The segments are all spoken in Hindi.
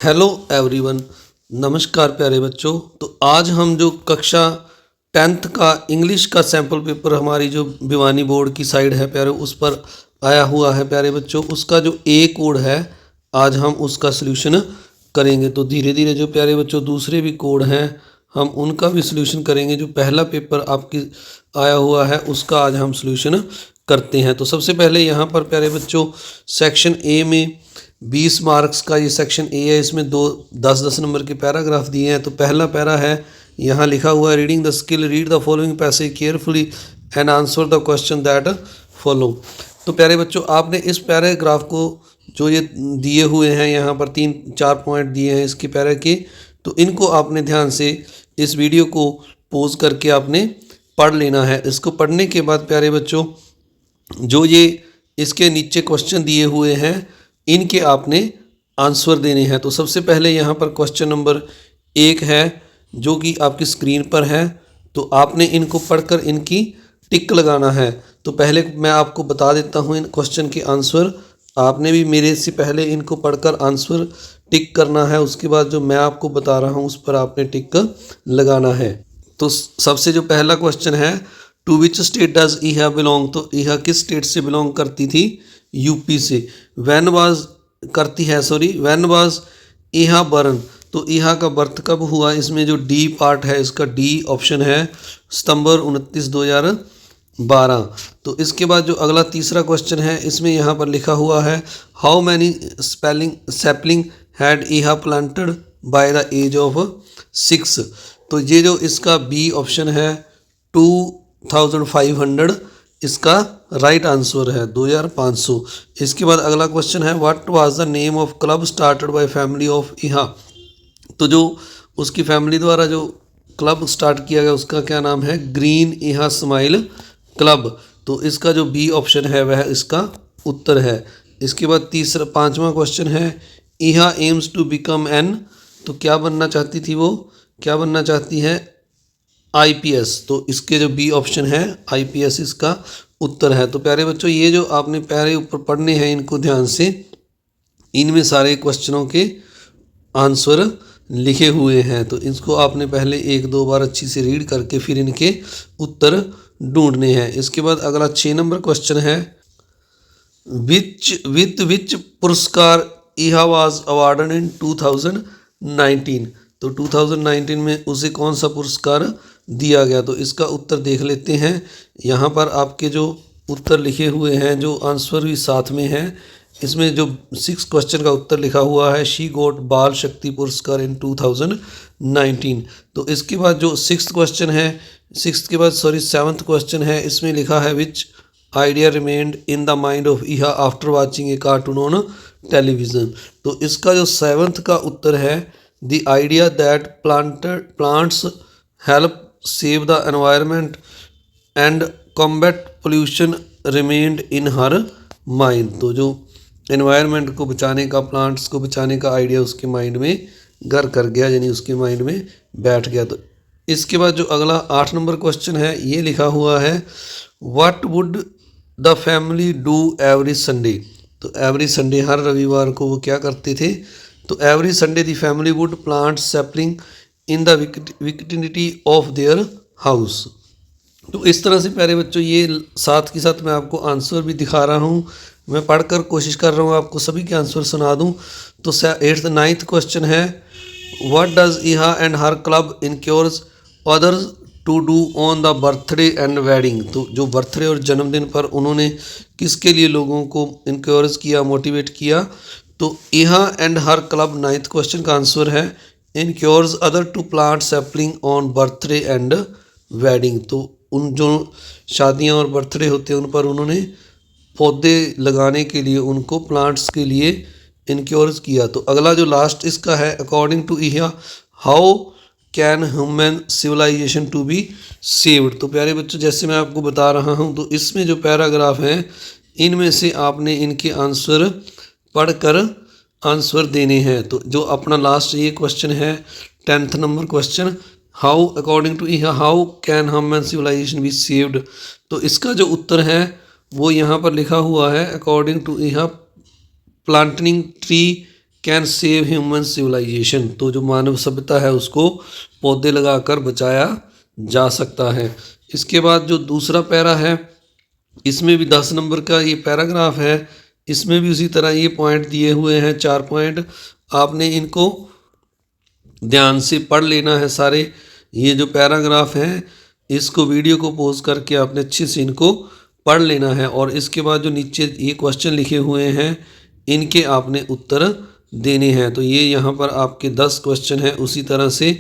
Hello everyone. नमस्कार प्यारे बच्चों। तो आज हम जो कक्षा 10th का इंग्लिश का सैम्पल पेपर हमारी जो भिवानी बोर्ड की साइड है प्यारे, उस पर आया हुआ है प्यारे बच्चों। उसका जो ए कोड है आज हम उसका सलूशन करेंगे। तो धीरे धीरे जो प्यारे बच्चों दूसरे भी कोड हैं हम उनका भी सलूशन करेंगे। जो पहला पेपर आपकी आया हुआ है उसका आज हम सलूशन करते हैं। तो सबसे पहले यहाँ पर प्यारे बच्चों सेक्शन ए में 20 मार्क्स का ये सेक्शन ए है। इसमें 10-10 नंबर के पैराग्राफ दिए हैं। तो पहला पैरा है, यहाँ लिखा हुआ है reading the skill, read the following passage carefully and answer the question that follow. तो प्यारे बच्चों आपने इस पैराग्राफ को जो ये दिए हुए हैं यहाँ पर 3-4 पॉइंट दिए हैं इसके पैरा के, तो इनको आपने ध्यान से इस वीडियो को पॉज करके आपने पढ़ लेना है। इसको पढ़ने के बाद प्यारे बच्चों जो ये इसके नीचे क्वेश्चन दिए हुए हैं इनके आपने आंसर देने हैं। तो सबसे पहले यहाँ पर क्वेश्चन नंबर 1 है जो कि आपकी स्क्रीन पर है। तो आपने इनको पढ़कर इनकी टिक लगाना है। तो पहले मैं आपको बता देता हूँ इन क्वेश्चन के आंसर। आपने भी मेरे से पहले इनको पढ़कर आंसर टिक करना है। उसके बाद जो मैं आपको बता रहा हूँ उस पर आपने टिक लगाना है। तो सबसे जो पहला क्वेश्चन है, टू विच स्टेट डज ईहा बिलोंग। तो ईहा किस स्टेट से बिलोंग करती थी? यूपी से। व्हेन वाज करती है, सॉरी, व्हेन वाज ईहा बर्न। तो ईहा का बर्थ कब हुआ? इसमें जो डी पार्ट है इसका डी ऑप्शन है सितंबर 29, 2012। तो इसके बाद जो अगला तीसरा क्वेश्चन है इसमें यहाँ पर लिखा हुआ है how many sapling had Eha planted by the age of 6। तो ये जो इसका बी ऑप्शन है 2500 इसका राइट आंसर है 2500। इसके बाद अगला क्वेश्चन है what was the name of club started by family of ईहा। तो जो उसकी फैमिली द्वारा जो क्लब स्टार्ट किया गया उसका क्या नाम है? ग्रीन ईहा स्माइल क्लब। तो इसका जो बी ऑप्शन है वह इसका उत्तर है। इसके बाद पांचवा क्वेश्चन है ईहा एम्स टू बिकम एन। तो क्या बनना चाहती थी वो? क्या बनना चाहती है? आईपीएस। तो इसके जो बी ऑप्शन है आईपीएस इसका उत्तर है। तो प्यारे बच्चों ये जो आपने प्यारे ऊपर पढ़ने हैं इनको ध्यान से, इनमें सारे क्वेश्चनों के आंसर लिखे हुए हैं। तो इसको आपने पहले 1-2 बार अच्छी से रीड करके फिर इनके उत्तर ढूंढने हैं। इसके बाद अगला 6 नंबर क्वेश्चन है विच पुरस्कार ईहा वाज अवार्डेड इन 2019। तो 2019 में उसे कौन सा पुरस्कार दिया गया? तो इसका उत्तर देख लेते हैं। यहाँ पर आपके जो उत्तर लिखे हुए हैं जो आंसर भी साथ में हैं। इसमें जो 6 क्वेश्चन का उत्तर लिखा हुआ है शी गोट बाल शक्ति पुरस्कार इन 2019। तो इसके बाद जो 6th क्वेश्चन है, 6th के बाद 7th क्वेश्चन है, इसमें लिखा है which idea remained in the mind of Iha after watching a cartoon on television. तो इसका जो 7th का उत्तर है the idea that plants help save the environment and combat pollution remained in her mind. तो जो एनवायरनमेंट को बचाने का, प्लांट्स को बचाने का आइडिया उसके माइंड में घर कर गया, यानी उसके माइंड में बैठ गया। तो इसके बाद जो अगला 8 नंबर क्वेश्चन है ये लिखा हुआ है what would the family do every Sunday. तो एवरी संडे हर रविवार को वो क्या करते थे? तो every Sunday the family would plant sapling in the vicinity of their house. तो इस तरह से प्यारे बच्चों ये साथ के साथ मैं आपको आंसर भी दिखा रहा हूँ। मैं पढ़कर कोशिश कर रहा हूँ आपको सभी के आंसर सुना दूँ। तो 8th 9th क्वेश्चन है what does Iha and her club encourages others to do on the birthday and wedding. तो जो बर्थडे और जन्मदिन पर उन्होंने किसके लिए लोगों को इनक्योर्स किया, मोटिवेट किया? तो Iha and her club 9th question का आंसर है encourages other to plant sapling on birthday and wedding. तो उन जो शादियां और बर्थडे होते हैं उन पर उन्होंने पौधे लगाने के लिए उनको प्लांट्स के लिए इनक्योर्स किया। तो अगला जो लास्ट इसका है अकॉर्डिंग टू ईहा how can human civilization to be saved. तो प्यारे बच्चों जैसे मैं आपको बता रहा हूँ तो इसमें जो पैराग्राफ हैं इनमें से आपने इनके आंसर पढ़कर आंसर देने हैं। तो जो अपना लास्ट ये क्वेश्चन है 10th number question how according to ईहा how can human civilization be saved. तो इसका जो उत्तर है वो यहाँ पर लिखा हुआ है according to Eha planting tree can save human civilization, तो जो मानव सभ्यता है उसको पौधे लगाकर बचाया जा सकता है। इसके बाद जो दूसरा पैरा है इसमें भी 10 नंबर का ये पैराग्राफ है, इसमें भी उसी तरह ये पॉइंट दिए हुए हैं, 4 पॉइंट। आपने इनको ध्यान से पढ़ लेना है सारे। ये जो पैराग्राफ हैं इसको वीडियो को पॉज करके आपने अच्छे से इनको पढ़ लेना है, और इसके बाद जो नीचे ये क्वेश्चन लिखे हुए हैं इनके आपने उत्तर देने हैं। तो ये यहाँ पर आपके 10 क्वेश्चन हैं उसी तरह से।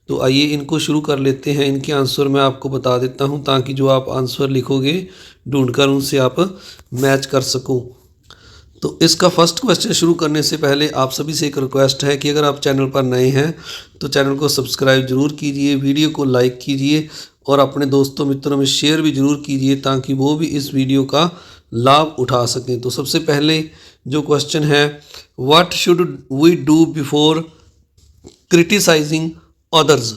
तो आइए इनको शुरू कर लेते हैं। इनके आंसर मैं आपको बता देता हूँ ताकि जो आप आंसर लिखोगे ढूंढकर उनसे आप मैच कर सको। तो इसका फर्स्ट क्वेश्चन शुरू करने से पहले आप सभी से एक रिक्वेस्ट है कि अगर आप चैनल पर नए हैं तो चैनल को सब्सक्राइब जरूर कीजिए, वीडियो को लाइक कीजिए और अपने दोस्तों मित्रों में शेयर भी ज़रूर कीजिए ताकि वो भी इस वीडियो का लाभ उठा सकें। तो सबसे पहले जो क्वेश्चन है, what should we do before criticising others,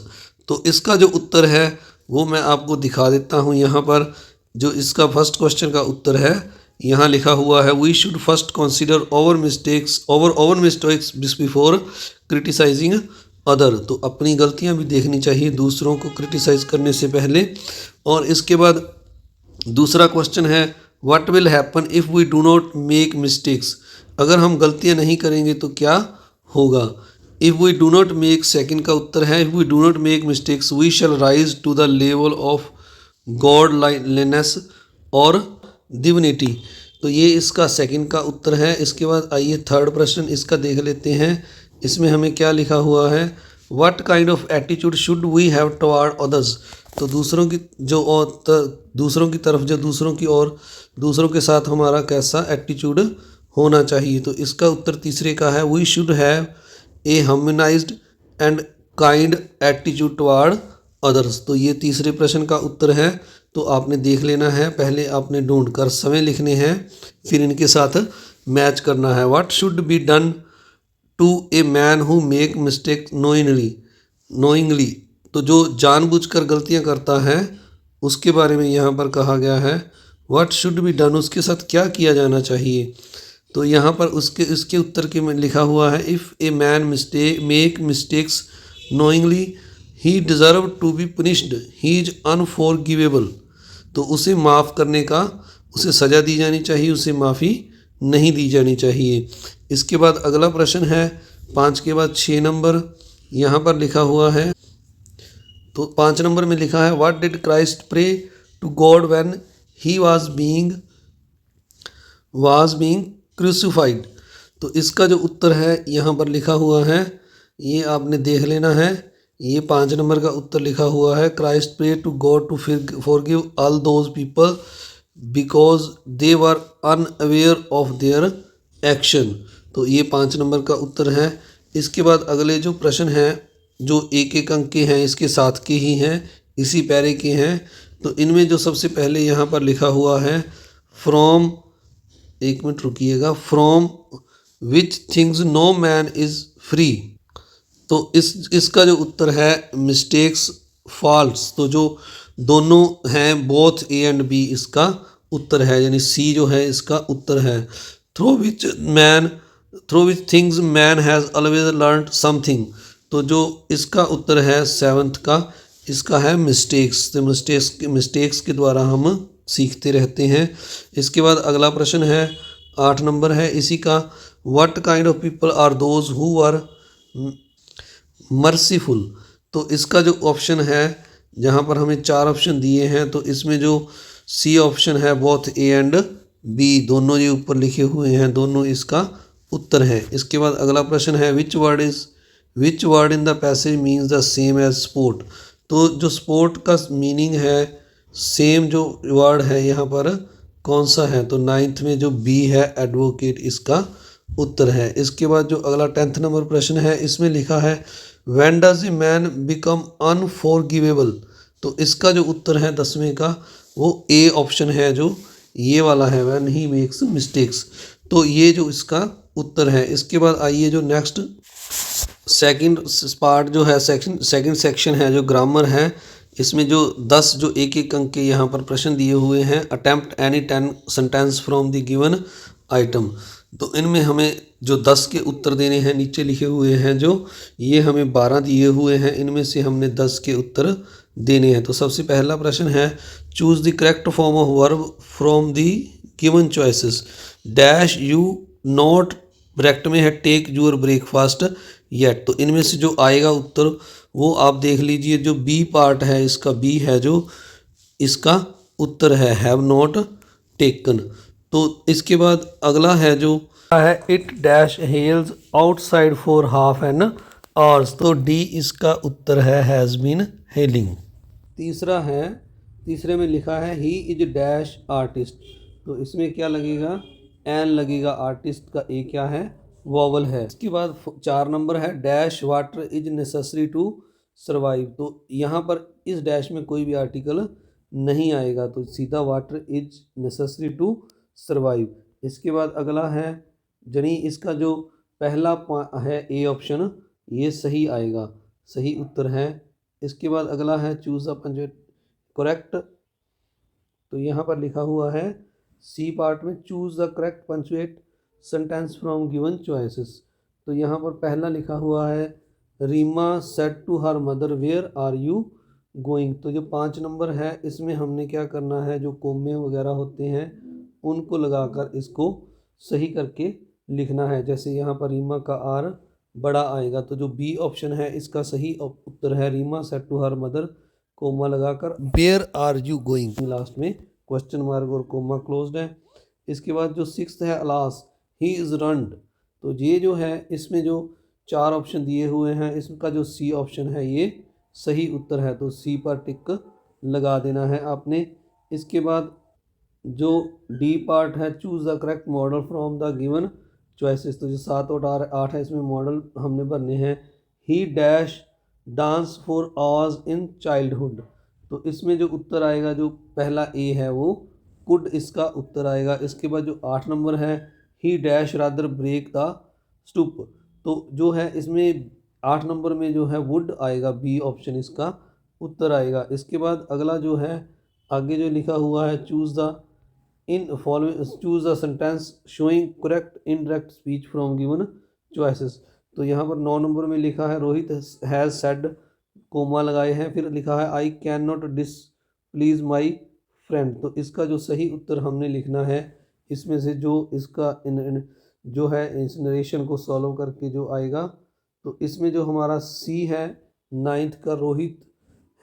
तो इसका जो उत्तर है वो मैं आपको दिखा देता हूँ। यहाँ पर जो इसका फर्स्ट क्वेश्चन का उत्तर है यहाँ लिखा हुआ है, we should first consider over mistakes before criticising other, तो अपनी गलतियाँ भी देखनी चाहिए दूसरों को क्रिटिसाइज करने से पहले। और इसके बाद दूसरा क्वेश्चन है, what will happen if we do not make mistakes, अगर हम गलतियाँ नहीं करेंगे तो क्या होगा। If we do not make, second का उत्तर है, if we do not make mistakes we shall rise to the level of godliness और डिविनिटी, तो ये इसका सेकंड का उत्तर है। इसके बाद आइए थर्ड प्रश्न इसका देख लेते हैं। इसमें हमें क्या लिखा हुआ है, what kind of attitude should we have toward others, तो दूसरों की तरफ जो दूसरों के साथ हमारा कैसा एटीट्यूड होना चाहिए। तो इसका उत्तर तीसरे का है, we should have a humanised and kind attitude toward others, तो ये तीसरे प्रश्न का उत्तर है। तो आपने देख लेना है, पहले आपने ढूंढकर समय लिखने हैं फिर इनके साथ मैच करना है। What should be done to a man who make mistake knowingly, तो जो जानबूझकर गलतियां करता है उसके बारे में यहाँ पर कहा गया है। व्हाट शुड बी डन, उसके साथ क्या किया जाना चाहिए। तो यहाँ पर इसके उत्तर के में लिखा हुआ है, if a man make mistakes knowingly he deserve to be punished, he is unforgivable, तो उसे माफ़ करने का, उसे सज़ा दी जानी चाहिए, उसे माफ़ी नहीं दी जानी चाहिए। इसके बाद अगला प्रश्न है 5 के बाद 6 नंबर, यहाँ पर लिखा हुआ है। तो 5 नंबर में लिखा है, what did Christ pray to God when he was being crucified, तो इसका जो उत्तर है यहाँ पर लिखा हुआ है, ये आपने देख लेना है। ये 5 नंबर का उत्तर लिखा हुआ है, Christ pray to God to forgive all those people because they were unaware of their action, तो ये 5 नंबर का उत्तर है। इसके बाद अगले जो प्रश्न हैं जो एक अंक के हैं, इसके साथ के ही हैं, इसी पैरे के हैं। तो इनमें जो सबसे पहले यहाँ पर लिखा हुआ है, फ्रॉम, एक मिनट रुकिएगा, from which things no man is free, तो इसका जो उत्तर है मिस्टेक्स फॉल्स, तो जो दोनों हैं बोथ ए एंड बी इसका उत्तर है, यानी सी जो है इसका उत्तर है। Through which things man has always learned something, तो जो इसका उत्तर है 7th का, इसका है मिस्टेक्स, तो मिस्टेक्स के द्वारा हम सीखते रहते हैं। इसके बाद अगला प्रश्न है 8 नंबर है इसी का, what kind of people are those who are merciful, तो इसका जो ऑप्शन है, जहाँ पर हमें 4 ऑप्शन दिए हैं, तो इसमें जो सी ऑप्शन है बोथ ए एंड बी, दोनों ये ऊपर लिखे हुए हैं, दोनों इसका उत्तर है। इसके बाद अगला प्रश्न है, which word in the passage means the same as sport, तो जो स्पोर्ट का मीनिंग है सेम जो वर्ड है यहाँ पर कौन सा है, तो 9th में जो बी है एडवोकेट इसका उत्तर है। इसके बाद जो अगला 10th नंबर प्रश्न है, इसमें लिखा है, when does a man become unforgivable, तो इसका जो उत्तर है 10वें का वो ए ऑप्शन है, जो ये वाला है, व्हेन ही मेक्स मिस्टेक्स, तो ये जो इसका उत्तर है। इसके बाद आइए जो नेक्स्ट सेकंड पार्ट जो है सेकंड सेक्शन है जो ग्रामर है, इसमें जो 10 जो एक अंक के यहाँ पर प्रश्न दिए हुए हैं, attempt any 10 sentence from the given item, तो इनमें हमें जो 10 के उत्तर देने हैं, नीचे लिखे हुए हैं जो, ये हमें 12 दिए हुए हैं, इनमें से हमने 10 के उत्तर देने हैं। तो सबसे पहला प्रश्न है, choose the correct form of verb from the given choices. Dash you not, bracket में है टेक यूर ब्रेकफास्ट येट। तो इनमें से जो आएगा उत्तर वो आप देख लीजिए, जो बी पार्ट है इसका, बी है जो इसका उत्तर है, हैव नॉट टेकन। तो इसके बाद अगला है जो है, it dash hails outside for half an hours. तो डी इसका उत्तर है, हैज़ बीन हेलिंग। तीसरा है, तीसरे में लिखा है ही इज डैश आर्टिस्ट। तो इसमें क्या लगेगा, एन लगेगा, आर्टिस्ट का ए क्या है, वॉवल है। इसके बाद 4 नंबर है, dash water is necessary to survive. तो यहाँ पर इस डैश में कोई भी आर्टिकल नहीं आएगा, तो सीधा water is necessary to survive. इसके बाद अगला है, जनी इसका जो पहला है ए ऑप्शन, ये सही आएगा, सही उत्तर है। इसके बाद अगला है, चूज़ द पंक्चुएट करेक्ट। तो यहाँ पर लिखा हुआ है सी पार्ट में, choose the correct punctuate sentence from given choices. तो यहाँ पर पहला लिखा हुआ है, Reema said to her mother where are you going. तो जो 5 नंबर है इसमें हमने क्या करना है, जो कोमे वगैरह होते हैं उनको लगाकर इसको सही करके लिखना है। जैसे यहाँ पर रीमा का आर बड़ा आएगा, तो जो बी ऑप्शन है इसका सही उत्तर है, Reema said to her mother, comma लगाकर where are you going, last में क्वेश्चन मार्क और कोमा क्लोज्ड है। इसके बाद जो 6th है, अलास ही इज़ रन्ड। तो ये जो है इसमें जो 4 ऑप्शन दिए हुए हैं, इसका जो सी ऑप्शन है ये सही उत्तर है, तो सी पर टिक लगा देना है आपने। इसके बाद जो डी पार्ट है, choose the correct model from the given choices. तो जो 7 और 8 है इसमें मॉडल हमने भरने हैं। ही dash dance for hours in childhood. तो इसमें जो उत्तर आएगा, जो पहला ए है वो कुड इसका उत्तर आएगा। इसके बाद जो 8 नंबर है, he dash rather break the stoop. तो जो है इसमें 8 नंबर में जो है वुड आएगा, बी ऑप्शन इसका उत्तर आएगा। इसके बाद अगला जो है, आगे जो लिखा हुआ है, choose the in following, choose the sentence showing correct indirect speech from given choices. तो यहाँ पर 9 नंबर में लिखा है, रोहित हैज़ सेड, कोमा लगाए हैं, फिर लिखा है I can not displease my friend. तो इसका जो सही उत्तर हमने लिखना है, इसमें से जो इसका जो है इस नरेशन को सॉल्व करके जो आएगा, तो इसमें जो हमारा सी है 9th का, Rohit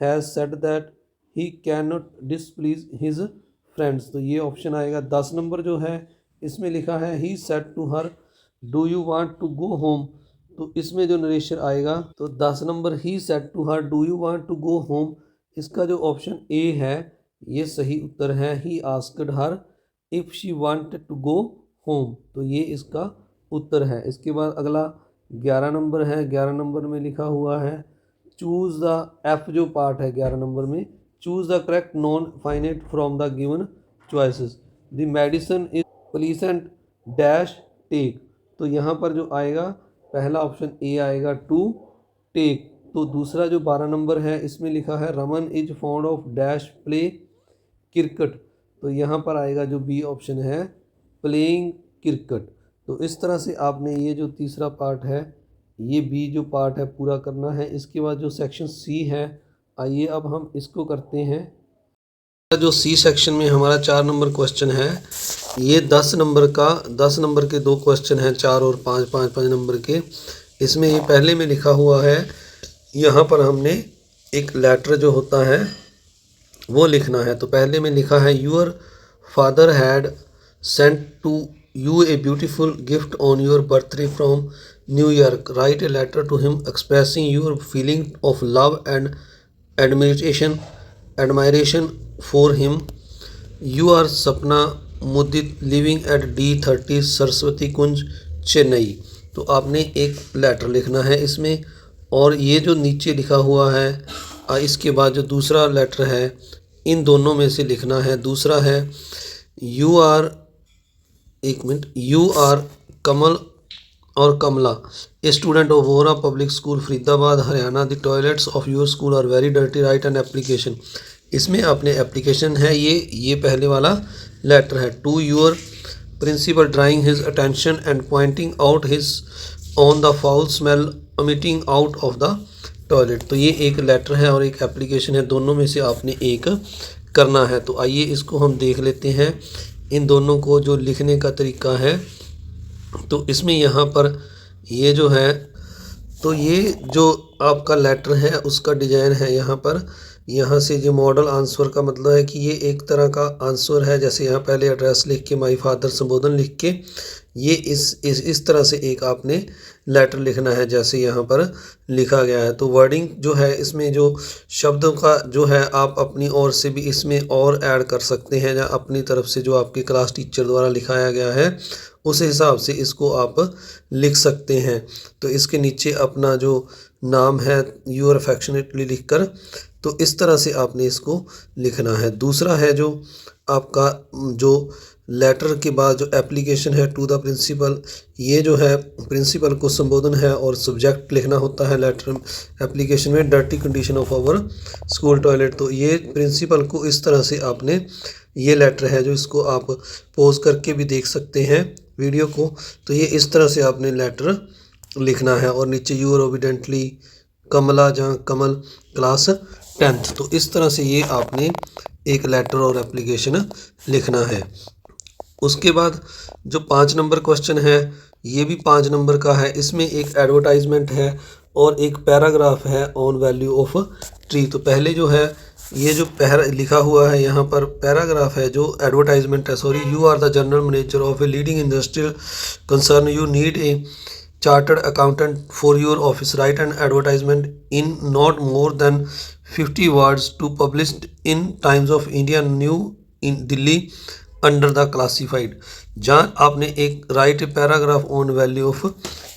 has said that he can not displease his friends. तो ये ऑप्शन आएगा। 10 नंबर जो है इसमें लिखा है, he said to her do you want to go home. तो इसमें जो नरेशन आएगा, तो 10 number, he said to her do you want to go home, इसका जो ऑप्शन ए है ये सही उत्तर है। He asked her if she wanted to go home. तो ये इसका उत्तर है। इसके बाद अगला 11 नंबर है। 11 नंबर में लिखा हुआ है, चूज़ द, एफ जो पार्ट है 11 नंबर में, choose the correct non finite from the given choices. The medicine is pleasant dash take. तो यहाँ पर जो आएगा, पहला ऑप्शन ए आएगा, टू टेक। तो दूसरा जो 12 नंबर है इसमें लिखा है, Raman is fond of dash play cricket. तो यहाँ पर आएगा जो बी ऑप्शन है, प्लेइंग क्रिकेट। तो इस तरह से आपने ये जो तीसरा पार्ट है, ये बी जो पार्ट है पूरा करना है। इसके बाद जो सेक्शन सी है, आइए अब हम इसको करते हैं। जो सी सेक्शन में हमारा 4 नंबर क्वेश्चन है, ये 10 नंबर का, 10 नंबर के 2 क्वेश्चन हैं, 4 और 5, 5 नंबर के। इसमें ये पहले में लिखा हुआ है, यहाँ पर हमने एक लेटर जो होता है वो लिखना है। तो पहले में लिखा है, your father had sent to you a beautiful gift on your birthday from New York, write a letter to him expressing your feeling of love and admiration for him. You are Sapna Mudit living at D30 Saraswati Kunj Chennai. तो आपने एक लेटर लिखना है इसमें, और ये जो नीचे लिखा हुआ है, इसके बाद जो दूसरा लेटर है इन दोनों में से लिखना है। दूसरा है, यू आर, एक मिनट, यू आर कमल और Kamla, a student of Vora public school Faridabad Haryana, the toilets of your school are very dirty, write an application. इसमें आपने एप्लीकेशन है, ये पहले वाला लेटर है, to your principal drawing his attention and pointing out his on the foul smell emitting out of the toilet. तो ये एक लेटर है और एक एप्लीकेशन है, दोनों में से आपने एक करना है। तो आइए इसको हम देख लेते हैं, इन दोनों को जो लिखने का तरीका है। तो इसमें यहाँ पर ये जो है, तो ये जो आपका लेटर है उसका डिज़ाइन है यहाँ पर। यहाँ से जो मॉडल आंसर का मतलब है कि ये एक तरह का आंसर है, जैसे यहाँ पहले एड्रेस लिख के माई फादर संबोधन लिख के ये इस तरह से एक आपने लेटर लिखना है जैसे यहाँ पर लिखा गया है। तो वर्डिंग जो है इसमें जो शब्दों का जो है आप अपनी ओर से भी इसमें और ऐड कर सकते हैं, या अपनी तरफ से जो आपके क्लास टीचर द्वारा लिखाया गया है उस हिसाब से इसको आप लिख सकते हैं। तो इसके नीचे अपना जो नाम है यूर अफेक्शनेटली लिखकर, तो इस तरह से आपने इसको लिखना है। दूसरा है जो आपका जो लेटर के बाद जो एप्लीकेशन है टू द प्रिंसिपल, ये जो है प्रिंसिपल को संबोधन है और सब्जेक्ट लिखना होता है लेटर एप्लीकेशन में dirty condition of our school toilet. तो ये प्रिंसिपल को इस तरह से आपने, ये लेटर है जो इसको आप पॉज करके भी देख सकते हैं वीडियो को। तो ये इस तरह से आपने लेटर लिखना है और नीचे यूर ओबिडेंटली कमला जहाँ कमल क्लास 10th। तो इस तरह से ये आपने एक लेटर और एप्लीकेशन लिखना है। उसके बाद जो 5 नंबर क्वेश्चन है ये भी 5 नंबर का है। इसमें एक एडवर्टाइजमेंट है और एक पैराग्राफ है ऑन वैल्यू ऑफ ट्री। तो पहले जो है ये जो लिखा हुआ है यहाँ पर पैराग्राफ है, जो एडवर्टाइजमेंट है, sorry, you are the general manager of a leading industrial concern, you need a chartered accountant for your office, write an advertisement in not more than 50 words to published in Times of India new in Delhi under the classified. जहाँ आपने एक write a paragraph on value of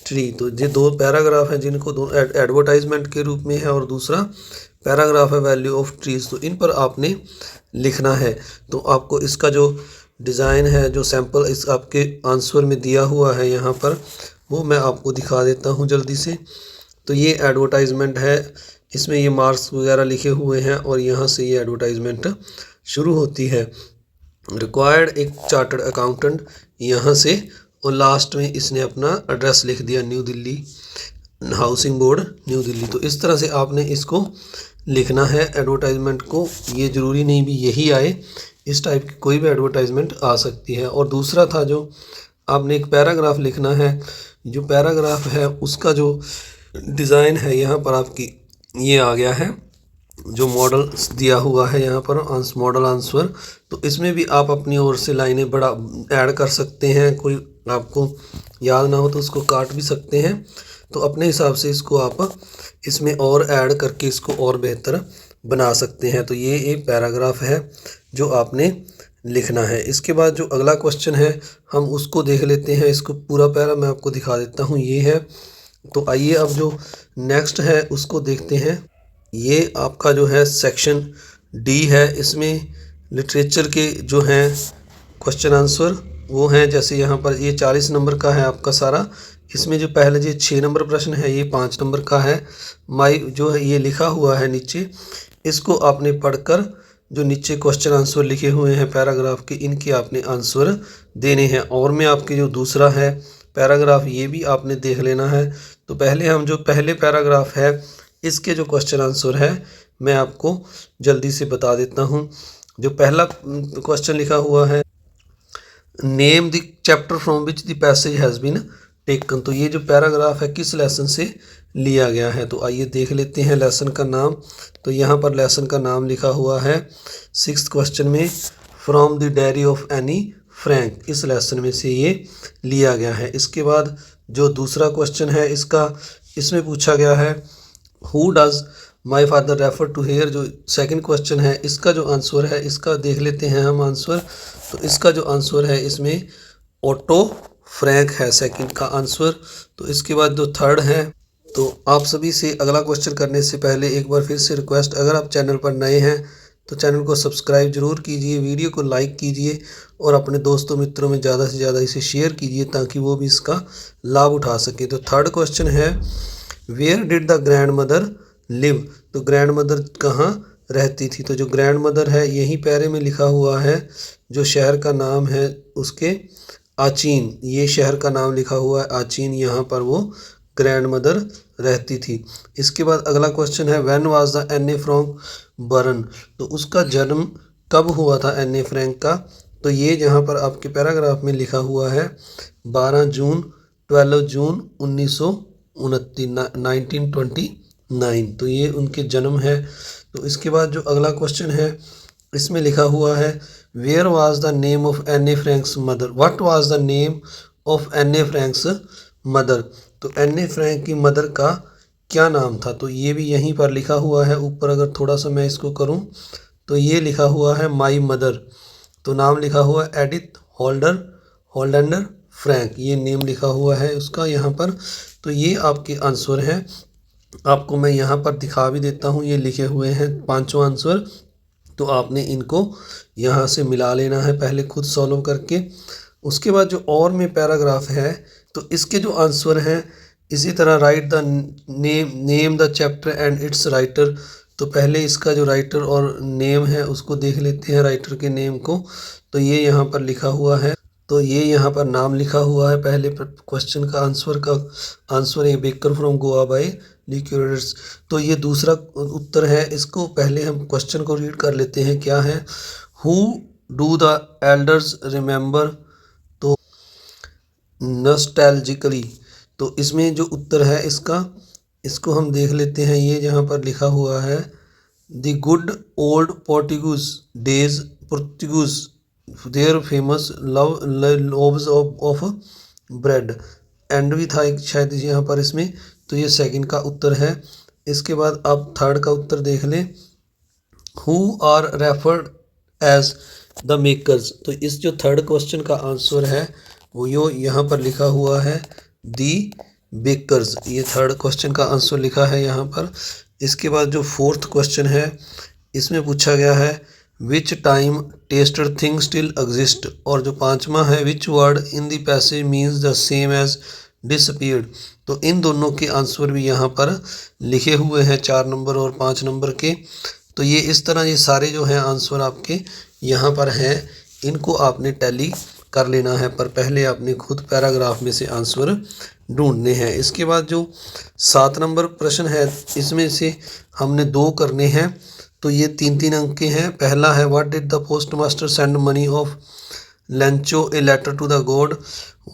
tree. तो ये 2 पैराग्राफ हैं जिनको दोनों एडवर्टाइजमेंट के रूप में है और दूसरा पैराग्राफ है वैल्यू ऑफ ट्रीज। तो इन पर आपने लिखना है। तो आपको इसका जो डिज़ाइन है, जो सैम्पल इस आपके आंसर में दिया हुआ है यहाँ पर, वो मैं आपको दिखा देता हूँ जल्दी से। तो ये एडवर्टाइजमेंट है, इसमें ये मार्क्स वगैरह लिखे हुए हैं और यहाँ से ये एडवर्टाइजमेंट शुरू होती है। रिक्वायर्ड एक चार्टर्ड अकाउंटेंट यहाँ से, और लास्ट में इसने अपना एड्रेस लिख दिया new Delhi housing board new Delhi. तो इस तरह से आपने इसको लिखना है एडवर्टाइजमेंट को। ये ज़रूरी नहीं भी यही आए, इस टाइप की कोई भी एडवर्टाइजमेंट आ सकती है। और दूसरा था जो आपने एक पैराग्राफ लिखना है। जो पैराग्राफ है उसका जो डिज़ाइन है यहाँ पर आपकी ये आ गया है, जो मॉडल दिया हुआ है यहाँ पर मॉडल आंसर। तो इसमें भी आप अपनी ओर से लाइनें बड़ा ऐड कर सकते हैं, कोई आपको याद ना हो तो उसको काट भी सकते हैं। तो अपने हिसाब से इसको आप इसमें और ऐड करके इसको और बेहतर बना सकते हैं। तो ये एक पैराग्राफ है जो आपने लिखना है। इसके बाद जो अगला क्वेश्चन है हम उसको देख लेते हैं। इसको पूरा पैरा मैं आपको दिखा देता हूँ, ये है। तो आइए अब जो नेक्स्ट है उसको देखते हैं। ये आपका जो है सेक्शन डी है, इसमें लिटरेचर के जो हैं क्वेश्चन आंसर वो हैं, जैसे यहाँ पर ये 40 नंबर का है आपका सारा। इसमें जो पहले जो 6 नंबर प्रश्न है ये 5 नंबर का है। माई जो है ये लिखा हुआ है नीचे, इसको आपने पढ़कर जो नीचे क्वेश्चन आंसर लिखे हुए हैं पैराग्राफ के, इनके आपने आंसर देने हैं। और में आपके जो दूसरा है पैराग्राफ ये भी आपने देख लेना है। तो पहले हम जो पहले पैराग्राफ है इसके जो क्वेश्चन आंसर है मैं आपको जल्दी से बता देता हूँ। जो पहला क्वेश्चन लिखा हुआ है, name the chapter from which the passage has been taken. तो ये जो पैराग्राफ है किस लेसन से लिया गया है। तो आइए देख लेते हैं लेसन का नाम। तो यहाँ पर लेसन का नाम लिखा हुआ है 6th क्वेश्चन में, from the diary of Anne Frank. इस लेसन में से ये लिया गया है। इसके बाद जो दूसरा क्वेश्चन है इसमें पूछा गया है who does my father refer to here. जो सेकंड क्वेश्चन है इसका जो आंसर है इसका देख लेते हैं हम आंसर। तो इसका जो आंसर है इसमें ऑटो फ्रैंक है सेकंड का आंसर। तो इसके बाद जो थर्ड है, तो आप सभी से अगला क्वेश्चन करने से पहले एक बार फिर से रिक्वेस्ट, अगर आप चैनल पर नए हैं तो चैनल को सब्सक्राइब जरूर कीजिए, वीडियो को लाइक कीजिए और अपने दोस्तों मित्रों में ज़्यादा से ज़्यादा इसे शेयर कीजिए ताकि वो भी इसका लाभ उठा सके। तो थर्ड क्वेश्चन है where did the grandmother live. तो ग्रैंड मदर कहाँ रहती थी। तो जो ग्रैंड मदर है यही पैरे में लिखा हुआ है, जो शहर का नाम है उसके आचीन, ये शहर का नाम लिखा हुआ है आचीन, यहाँ पर वो ग्रैंड मदर रहती थी। इसके बाद अगला क्वेश्चन है when was the Anne Frank burn, तो उसका जन्म कब हुआ था एनी फ्रैंक का। तो ये जहाँ पर आपके पैराग्राफ में लिखा हुआ है 12 जून 12 जून 1929, तो ये उनके जन्म है। तो इसके बाद जो अगला क्वेश्चन है इसमें लिखा हुआ है where was the name of Anne Frank's mother, what was the name of Anne Frank's mother, तो एनी फ्रैंक की मदर का क्या नाम था। तो ये भी यहीं पर लिखा हुआ है ऊपर, अगर थोड़ा सा मैं इसको करूं तो ये लिखा हुआ है माई मदर, तो नाम लिखा हुआ है एडिथ होल्डेंडर फ्रैंक, ये नेम लिखा हुआ है उसका यहाँ पर। तो ये आपके आंसर हैं, आपको मैं यहाँ पर दिखा भी देता हूँ, ये लिखे हुए हैं पांचों आंसर। तो आपने इनको यहाँ से मिला लेना है पहले खुद सॉल्व करके। उसके बाद जो और में पैराग्राफ है तो इसके जो आंसर हैं इसी तरह right the name the chapter and it's writer, तो पहले इसका जो राइटर और नेम है उसको देख लेते हैं, राइटर के नेम को। तो ये यहाँ पर लिखा हुआ है, तो ये यहाँ पर नाम लिखा हुआ है पहले क्वेश्चन का आंसर है बेकर फ्रॉम गोवा बाय लिक्यूरेट्स। तो ये दूसरा उत्तर है, इसको पहले हम क्वेश्चन को रीड कर लेते हैं क्या है। Who do the elders remember, तो नॉस्टैल्जिकली, तो इसमें जो उत्तर है इसका, इसको हम देख लेते हैं। ये जहाँ पर लिखा हुआ है the good old Portuguese days Portuguese their famous loaves of bread, and भी था एक शायद यहाँ पर इसमें, तो ये सेकंड का उत्तर है। इसके बाद आप थर्ड का उत्तर देख लें, who are referred as the makers, तो इस जो थर्ड क्वेश्चन का आंसर है वो यो यहाँ पर लिखा हुआ है दी बेकर्स, ये थर्ड क्वेश्चन का आंसर लिखा है यहाँ पर। इसके बाद जो फोर्थ क्वेश्चन है इसमें पूछा गया है which time tested thing still exist, और जो पांचवा है which word in the passage means the same as disappeared, तो इन दोनों के आंसर भी यहाँ पर लिखे हुए हैं 4 नंबर और 5 नंबर के। तो ये इस तरह ये सारे जो हैं आंसर आपके यहाँ पर हैं, इनको आपने टैली कर लेना है, पर पहले आपने खुद पैराग्राफ में से आंसर ढूंढने हैं। इसके बाद जो 7 नंबर प्रश्न है इसमें से हमने 2 करने हैं, तो ये 3-3 अंक के हैं। पहला है what did the post master send money of Lencho a letter to the God,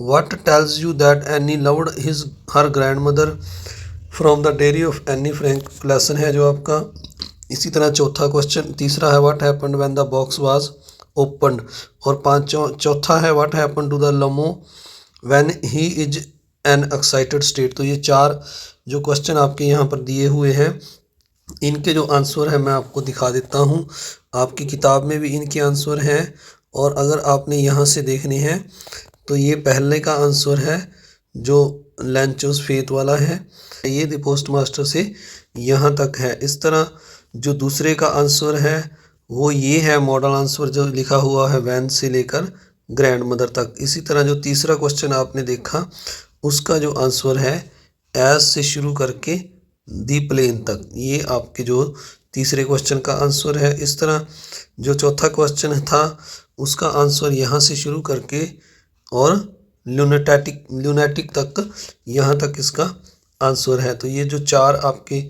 what tells you that Anne loved his her grandmother from the diary of Anne Frank, lesson है जो आपका। इसी तरह चौथा क्वेश्चन, तीसरा है what happened when the box was opened, और चौथा है what happened to the Lomov when he is an excited state. तो ये 4 जो क्वेश्चन आपके यहाँ पर दिए हुए हैं, इनके जो आंसर है मैं आपको दिखा देता हूँ। आपकी किताब में भी इनके आंसर हैं, और अगर आपने यहाँ से देखने हैं तो ये पहले का आंसर है जो लेंचोस फेथ वाला है, ये द पोस्ट मास्टर से यहाँ तक है। इस तरह जो दूसरे का आंसर है वो ये है मॉडल आंसर जो लिखा हुआ है वैन से लेकर ग्रैंड मदर तक। इसी तरह जो तीसरा क्वेश्चन आपने देखा उसका जो आंसर है एज से शुरू करके दी प्लेन तक, ये आपके जो तीसरे क्वेश्चन का आंसर है। इस तरह जो चौथा क्वेश्चन था उसका आंसर यहाँ से शुरू करके और ल्यूनेटिक तक, यहाँ तक इसका आंसर है। तो ये जो 4 आपके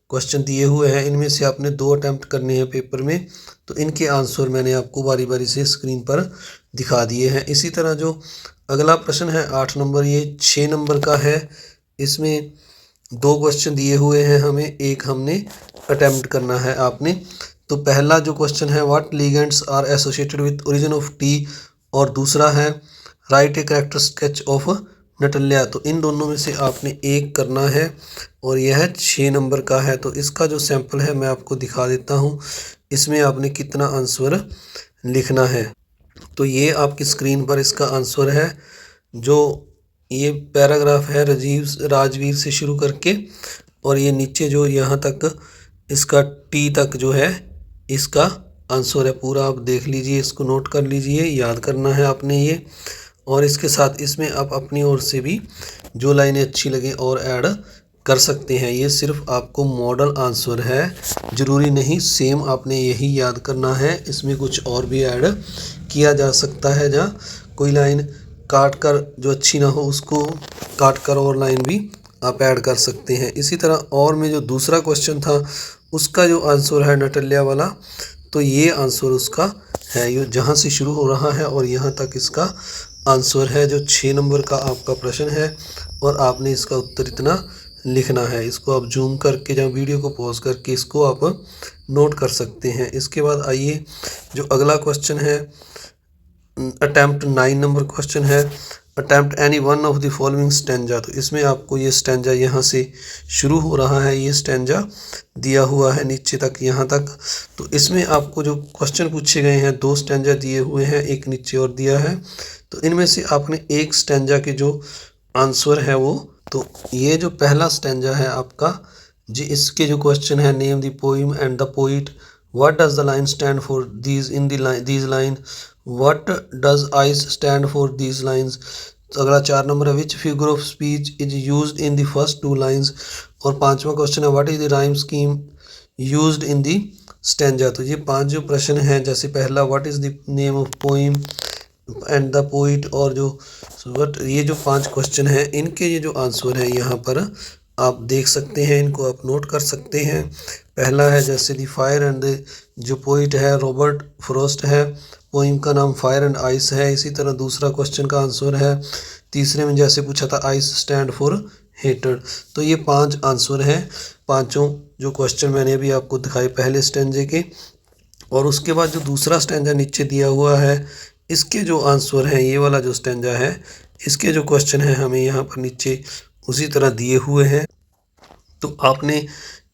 क्वेश्चन दिए हुए हैं इनमें से आपने 2 अटैम्प्ट करने हैं पेपर में, तो इनके आंसर मैंने आपको बारी बारी से स्क्रीन पर दिखा दिए हैं। इसी तरह जो अगला प्रश्न है 8 नंबर, ये 6 नंबर का है, इसमें 2 क्वेश्चन दिए हुए हैं हमें, एक हमने अटैम्प्ट करना है आपने। तो पहला जो क्वेश्चन है what legends are associated with origin of tea, और दूसरा है write a character sketch of Natalya. तो इन दोनों में से आपने एक करना है, और यह 6 नंबर का है। तो इसका जो सैंपल है मैं आपको दिखा देता हूँ, इसमें आपने कितना आंसर लिखना है। तो ये आपकी स्क्रीन पर इसका आंसर है, जो ये पैराग्राफ है राजवीर से शुरू करके, और ये नीचे जो यहाँ तक इसका टी तक जो है इसका आंसर है पूरा। आप देख लीजिए, इसको नोट कर लीजिए, याद करना है आपने ये, और इसके साथ इसमें आप अपनी ओर से भी जो लाइनें अच्छी लगे और ऐड कर सकते हैं। ये सिर्फ आपको मॉडल आंसर है, ज़रूरी नहीं सेम आपने यही याद करना है, इसमें कुछ और भी ऐड किया जा सकता है। जहाँ कोई लाइन काट कर जो अच्छी ना हो उसको काट कर और लाइन भी आप ऐड कर सकते हैं। इसी तरह और में जो दूसरा क्वेश्चन था उसका जो आंसर है नटल्या वाला, तो ये आंसर उसका है ये जहाँ से शुरू हो रहा है और यहाँ तक इसका आंसर है, जो 6 नंबर का आपका प्रश्न है और आपने इसका उत्तर इतना लिखना है। इसको आप जूम करके या वीडियो को पॉज करके इसको आप नोट कर सकते हैं। इसके बाद आइए जो अगला क्वेश्चन है अटैम्प्ट 9 नंबर क्वेश्चन है, attempt any one of the following stanza. तो इसमें आपको ये स्टैंजा यहाँ से शुरू हो रहा है, ये स्टैंजा दिया हुआ है नीचे तक यहाँ तक। तो इसमें आपको जो क्वेश्चन पूछे गए हैं 2 स्टैंजा दिए हुए हैं, एक नीचे और दिया है। तो इनमें से आपने एक स्टैंजा के जो आंसर है वो, तो ये जो पहला स्टैंजा है आपका जी, इसके जो क्वेश्चन है name the poem and the poet, what does the line stand for these in these line, what does ice stand for these lines. तो अगला 4 नंबर है which figure of speech is used in the first 2 lines. और 5वां क्वेश्चन है what is the rhyme scheme used in the stanza. तो ये 5 जो प्रश्न हैं, जैसे पहला what is the name of poem and the poet, और जो ये जो 5 क्वेश्चन हैं इनके ये जो आंसर है यहाँ पर आप देख सकते हैं, इनको आप नोट कर सकते हैं। पहला है जैसे दी फायर एंड जो पोइट है रॉबर्ट फ्रॉस्ट है, पोइम का नाम फायर एंड आइस है। इसी तरह दूसरा क्वेश्चन का आंसर है, तीसरे में जैसे पूछा था आइस स्टैंड फॉर हेटेड। तो ये 5 आंसर हैं, पांचों जो क्वेश्चन मैंने अभी आपको दिखाए पहले स्टैंजे के। और उसके बाद जो दूसरा स्टैंजा नीचे दिया हुआ है, इसके जो आंसर हैं, ये वाला जो स्टैंजा है इसके जो क्वेश्चन हैं हमें यहाँ पर नीचे उसी तरह दिए हुए हैं। तो आपने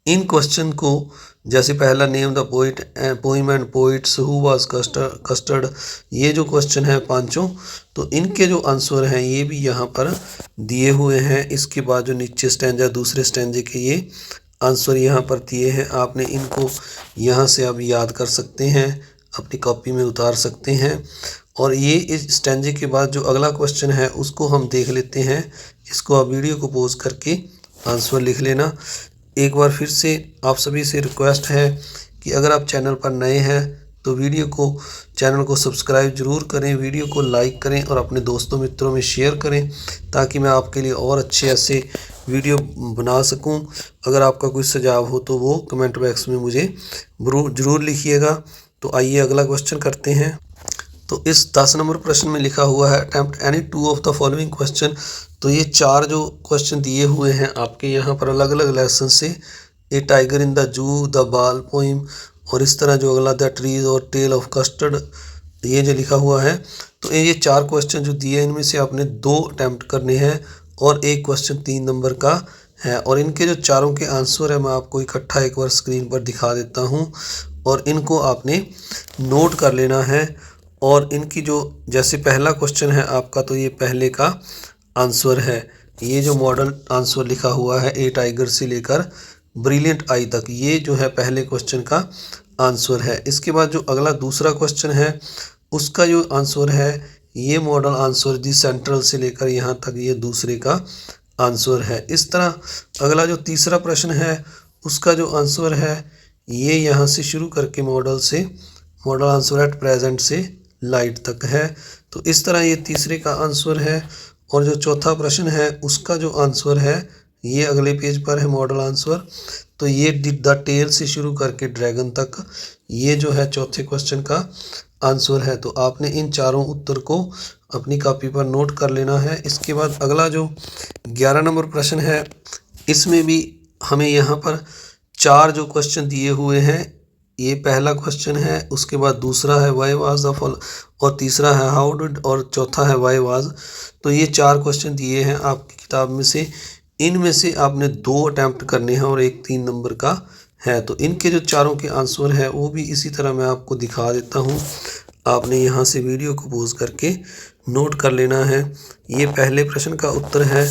इन क्वेश्चन को, जैसे पहला name the poet poem and poets who was custard, ये जो क्वेश्चन है पांचों, तो इनके जो आंसर हैं ये भी यहाँ पर दिए हुए हैं। इसके बाद जो नीचे स्टैंजा दूसरे स्टैंजे के ये आंसर यहाँ पर दिए हैं, आपने इनको यहाँ से आप याद कर सकते हैं, अपनी कॉपी में उतार सकते हैं। और ये इस स्टैंजे के बाद जो अगला क्वेश्चन है उसको हम देख लेते हैं। इसको आप वीडियो को पॉज करके आंसर लिख लेना। एक बार फिर से आप सभी से रिक्वेस्ट है कि अगर आप चैनल पर नए हैं तो चैनल को सब्सक्राइब ज़रूर करें, वीडियो को लाइक करें और अपने दोस्तों मित्रों में शेयर करें, ताकि मैं आपके लिए और अच्छे ऐसे वीडियो बना सकूं। अगर आपका कोई सुझाव हो तो वो कमेंट बॉक्स में मुझे ज़रूर लिखिएगा। तो आइए अगला क्वेश्चन करते हैं। तो इस 10 नंबर प्रश्न में लिखा हुआ है attempt any 2 of the following question. तो ये 4 जो क्वेश्चन दिए हुए हैं आपके यहाँ पर अलग अलग लेसन से, a tiger in the zoo, the ball poem, और इस तरह जो अगला द ट्रीज और टेल ऑफ कस्टर्ड, ये जो लिखा हुआ है। तो ये 4 क्वेश्चन जो दिए इनमें से आपने 2 अटैम्प्ट करने हैं और एक क्वेश्चन 3 नंबर का है। और इनके जो चारों के आंसर है मैं आपको इकट्ठा एक बार स्क्रीन पर दिखा देता हूँ और इनको आपने नोट कर लेना है। और इनकी जो जैसे पहला क्वेश्चन है आपका, तो ये पहले का आंसर है, ये जो मॉडल आंसर लिखा हुआ है ए टाइगर से लेकर ब्रिलियंट आई तक, ये जो है पहले क्वेश्चन का आंसर है। इसके बाद जो अगला दूसरा क्वेश्चन है उसका जो आंसर है ये मॉडल आंसर दी सेंट्रल से लेकर यहाँ तक, ये दूसरे का आंसर है। इस तरह अगला जो तीसरा प्रश्न है उसका जो आंसर है ये यहाँ से शुरू करके मॉडल आंसर एट प्रेजेंट से लाइट तक है। तो इस तरह ये तीसरे का आंसर है। और जो चौथा प्रश्न है उसका जो आंसर है ये अगले पेज पर है मॉडल आंसर। तो ये द टेल से शुरू करके ड्रैगन तक, ये जो है चौथे क्वेश्चन का आंसर है। तो आपने इन चारों उत्तर को अपनी कॉपी पर नोट कर लेना है। इसके बाद अगला जो 11 नंबर प्रश्न है इसमें भी हमें यहाँ पर 4 जो क्वेश्चन दिए हुए हैं, ये पहला क्वेश्चन है, उसके बाद दूसरा है वाई वाज द फॉल, और तीसरा है हाउ डिड, और चौथा है वाई वाज। तो ये 4 क्वेश्चन दिए हैं आपकी किताब में से, इनमें से आपने 2 अटैम्प्ट करने हैं और एक 3 नंबर का है। तो इनके जो चारों के आंसर है वो भी इसी तरह मैं आपको दिखा देता हूँ। आपने यहाँ से वीडियो को पॉज करके नोट कर लेना है। ये पहले प्रश्न का उत्तर है,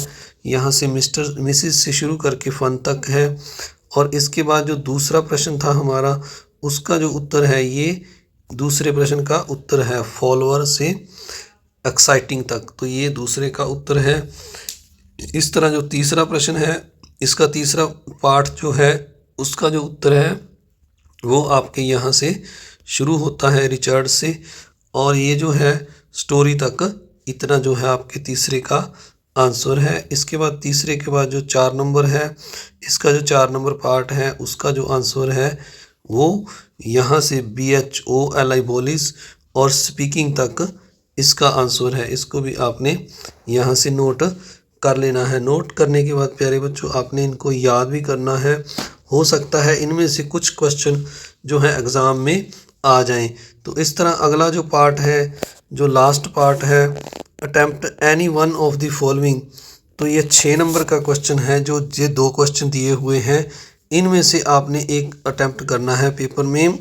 यहाँ से मिस्टर मिसिस से शुरू करके फन तक है। और इसके बाद जो दूसरा प्रश्न था हमारा उसका जो उत्तर है ये दूसरे प्रश्न का उत्तर है फॉलोअर से एक्साइटिंग तक, तो ये दूसरे का उत्तर है। इस तरह जो तीसरा प्रश्न है इसका तीसरा पार्ट जो है उसका जो उत्तर है वो आपके यहाँ से शुरू होता है रिचर्ड से, और ये जो है स्टोरी तक इतना जो है आपके तीसरे का आंसर है। इसके बाद तीसरे के बाद जो 4 नंबर है, इसका जो 4 नंबर पार्ट है उसका जो आंसर है वो यहाँ से BHOLI बोलिस और स्पीकिंग तक इसका आंसर है। इसको भी आपने यहाँ से नोट कर लेना है। नोट करने के बाद प्यारे बच्चों आपने इनको याद भी करना है। हो सकता है इनमें से कुछ क्वेश्चन जो है एग्ज़ाम में आ जाएं। तो इस तरह अगला जो पार्ट है, जो लास्ट पार्ट है, attempt any one of the following, तो ये 6 नंबर का क्वेश्चन है। जो ये 2 क्वेश्चन दिए हुए हैं इनमें से आपने एक अटेम्प्ट करना है पेपर में,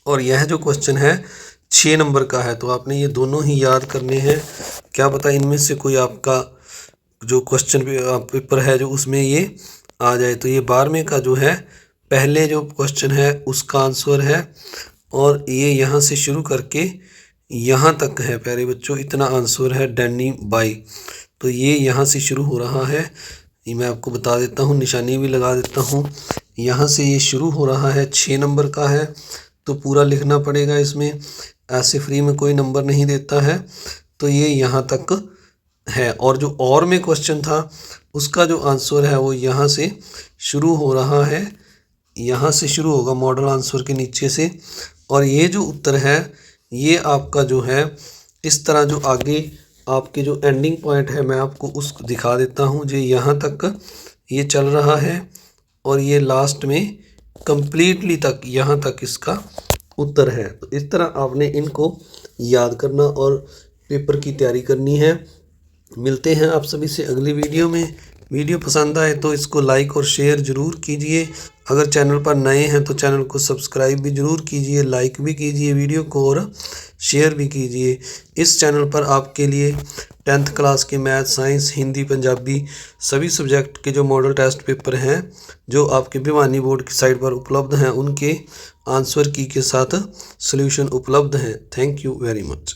और यह जो क्वेश्चन है 6 नंबर का है। तो आपने ये दोनों ही याद करने हैं। क्या पता इनमें से कोई आपका जो क्वेश्चन पेपर है जो उसमें ये आ जाए। तो ये 12वें का जो है पहले जो क्वेश्चन है उसका आंसर है, और ये यहाँ से शुरू करके यहाँ तक है प्यारे बच्चों, इतना आंसर है डैनी बाई। तो ये यहाँ से शुरू हो रहा है, ये मैं आपको बता देता हूँ, निशानी भी लगा देता हूँ। यहाँ से ये शुरू हो रहा है, 6 नंबर का है तो पूरा लिखना पड़ेगा इसमें, ऐसे फ्री में कोई नंबर नहीं देता है। तो ये यहाँ तक है, और जो और में क्वेश्चन था उसका जो आंसर है वो यहाँ से शुरू हो रहा है, यहाँ से शुरू होगा मॉडल आंसर के नीचे से, और ये जो उत्तर है ये आपका जो है इस तरह जो आगे आपके जो एंडिंग पॉइंट है मैं आपको उसको दिखा देता हूँ। जो यहाँ तक ये चल रहा है और ये लास्ट में कंप्लीटली तक यहाँ तक इसका उत्तर है। तो इस तरह आपने इनको याद करना और पेपर की तैयारी करनी है। मिलते हैं आप सभी से अगली वीडियो में। वीडियो पसंद आए तो इसको लाइक और शेयर ज़रूर कीजिए। अगर चैनल पर नए हैं तो चैनल को सब्सक्राइब भी ज़रूर कीजिए, लाइक भी कीजिए वीडियो को और शेयर भी कीजिए। इस चैनल पर आपके लिए 10th क्लास के मैथ, साइंस, हिंदी, पंजाबी सभी सब्जेक्ट के जो मॉडल टेस्ट पेपर हैं जो आपके भिवानी बोर्ड की साइट पर उपलब्ध हैं उनके आंसर की के साथ सॉल्यूशन उपलब्ध हैं। Thank you very much.